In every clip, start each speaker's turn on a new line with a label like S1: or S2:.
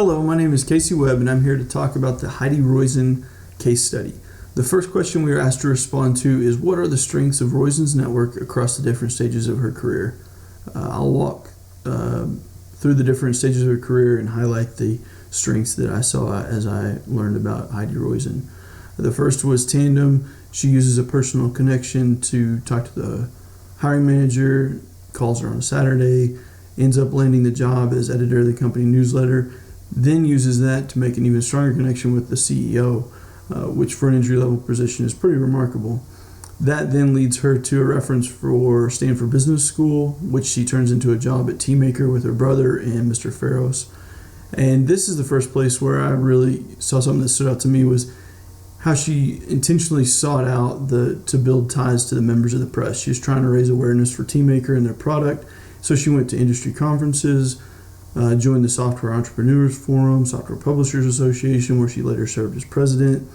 S1: Hello, my name is Casey Webb, and I'm here to talk about the Heidi Roizen case study. The first question we are asked to respond to is, what are the strengths of Roizen's network across the different stages of her career? I'll walk through the different stages of her career and highlight the strengths that I saw as I learned about Heidi Roizen. The first was tandem. She uses a personal connection to talk to the hiring manager, calls her on a Saturday, ends up landing the job as editor of the company newsletter, then uses that to make an even stronger connection with the CEO, which for an entry-level position is pretty remarkable. That then leads her to a reference for Stanford Business School, which she turns into a job at Teamaker with her brother and Mr. Farros. And this is the first place where I really saw something that stood out to me, was how she intentionally sought out to build ties to the members of the press. She was trying to raise awareness for Teamaker and their product, so she went to industry conferences, joined the Software Entrepreneurs Forum, Software Publishers Association, where she later served as president,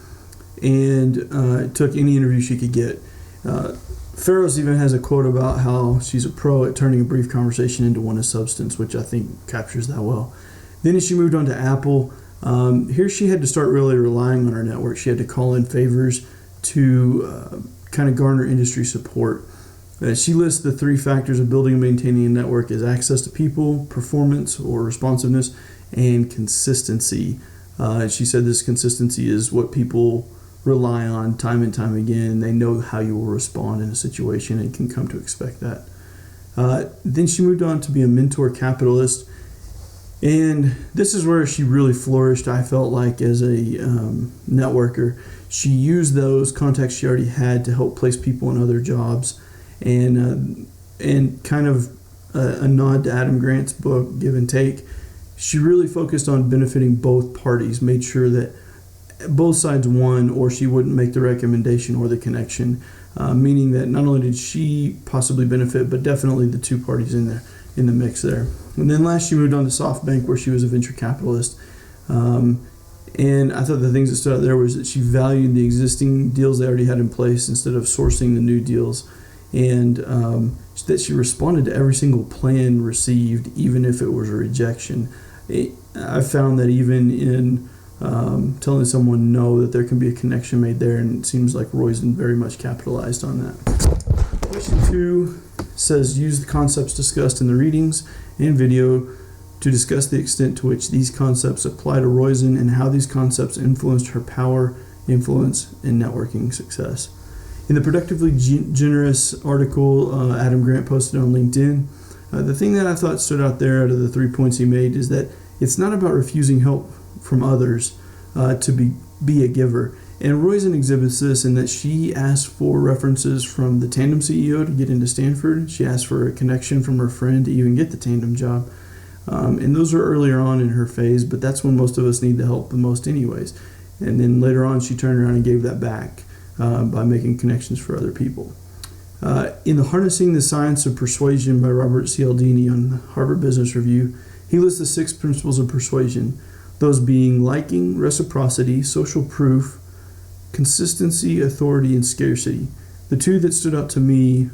S1: and took any interview she could get. Farros even has a quote about how she's a pro at turning a brief conversation into one of substance, which I think captures that well. Then as she moved on to Apple, here she had to start really relying on her network. She had to call in favors to kind of garner industry support. She lists the three factors of building and maintaining a network as access to people, performance or responsiveness, and consistency. She said this consistency is what people rely on time and time again. They know how you will respond in a situation and can come to expect that. Then she moved on to be a mentor capitalist. And this is where she really flourished, I felt like, as a networker. She used those contacts she already had to help place people in other jobs. And kind of a nod to Adam Grant's book, Give and Take, she really focused on benefiting both parties, made sure that both sides won, or she wouldn't make the recommendation or the connection, meaning that not only did she possibly benefit, but definitely the two parties in the mix there. And then last, she moved on to SoftBank, where she was a venture capitalist. And I thought the things that stood out there was that she valued the existing deals they already had in place instead of sourcing the new deals. And that she responded to every single plan received, even if it was a rejection. I found that even in telling someone no, that there can be a connection made there, and it seems like Roizen very much capitalized on that. Question 2 says, use the concepts discussed in the readings and video to discuss the extent to which these concepts apply to Roizen and how these concepts influenced her power, influence, and networking success. In the Productively Generous article Adam Grant posted on LinkedIn, the thing that I thought stood out there out of the 3 points he made is that it's not about refusing help from others to be a giver. And Roizen exhibits this in that she asked for references from the Tandem CEO to get into Stanford. She asked for a connection from her friend to even get the Tandem job. And those were earlier on in her phase, but that's when most of us need the help the most anyways. And then later on, she turned around and gave that back by making connections for other people. In the Harnessing the Science of Persuasion by Robert Cialdini on the Harvard Business Review, he lists the 6 principles of persuasion, those being liking, reciprocity, social proof, consistency, authority, and scarcity. The two that stood out to me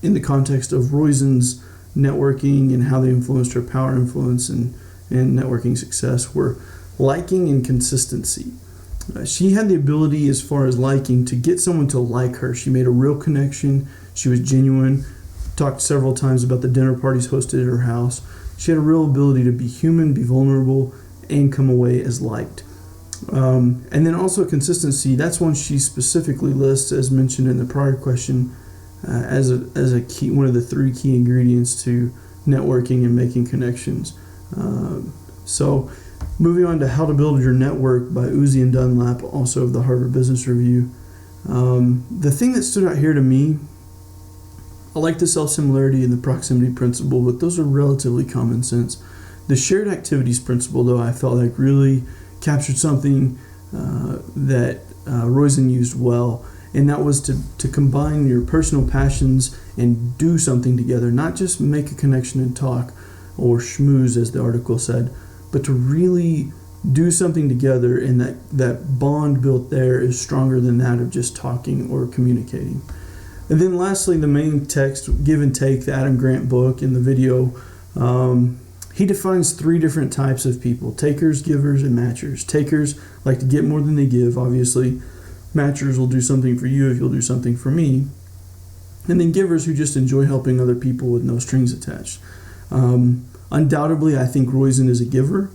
S1: in the context of Roizen's networking and how they influenced her power, influence, and networking success were liking and consistency. She had the ability, as far as liking, to get someone to like her. She made a real connection. She was genuine. Talked several times about the dinner parties hosted at her house. She had a real ability to be human, be vulnerable, and come away as liked. And then also consistency. That's one she specifically lists, as mentioned in the prior question, as a key, one of the 3 key ingredients to networking and making connections. So moving on to How to Build Your Network by Uzi and Dunlap, also of the Harvard Business Review. The thing that stood out here to me, I like the self-similarity and the proximity principle, but those are relatively common sense. The shared activities principle, though, I felt like really captured something that Roizen used well, and that was to combine your personal passions and do something together, not just make a connection and talk or schmooze, as the article said, but to really do something together, and that bond built there is stronger than that of just talking or communicating. And then lastly, the main text, Give and Take, the Adam Grant book, in the video, He defines 3 different types of people: takers, givers, and matchers. Takers like to get more than they give, obviously. Matchers will do something for you if you'll do something for me. And then givers who just enjoy helping other people with no strings attached. Undoubtedly, I think Roizen is a giver.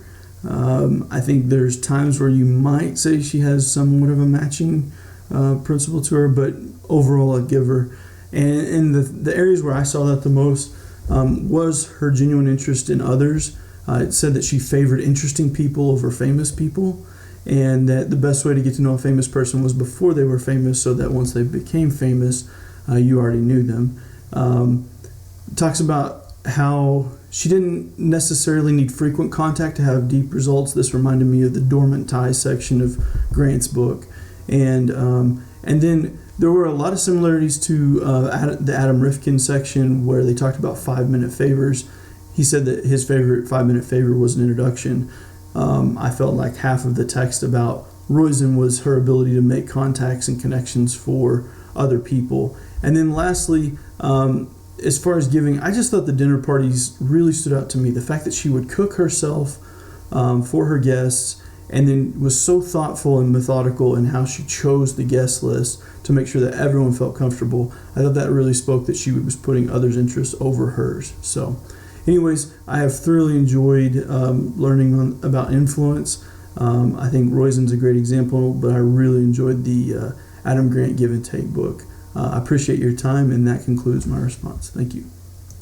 S1: I think there's times where you might say she has somewhat of a matching principle to her, but overall a giver. And the areas where I saw that the most was her genuine interest in others. It said that she favored interesting people over famous people, and that the best way to get to know a famous person was before they were famous, so that once they became famous, you already knew them. Talks about how she didn't necessarily need frequent contact to have deep results. This reminded me of the dormant ties section of Grant's book. And then there were a lot of similarities to the Adam Rifkin section where they talked about 5-minute favors. He said that his favorite 5-minute favor was an introduction. I felt like half of the text about Roizen was her ability to make contacts and connections for other people. And then lastly, as far as giving, I just thought the dinner parties really stood out to me. The fact that she would cook herself for her guests, and then was so thoughtful and methodical in how she chose the guest list to make sure that everyone felt comfortable. I thought that really spoke that she was putting others' interests over hers. So anyways, I have thoroughly enjoyed learning about influence. I think Roizen's a great example, but I really enjoyed the Adam Grant Give and Take book. I appreciate your time, and that concludes my response. Thank you.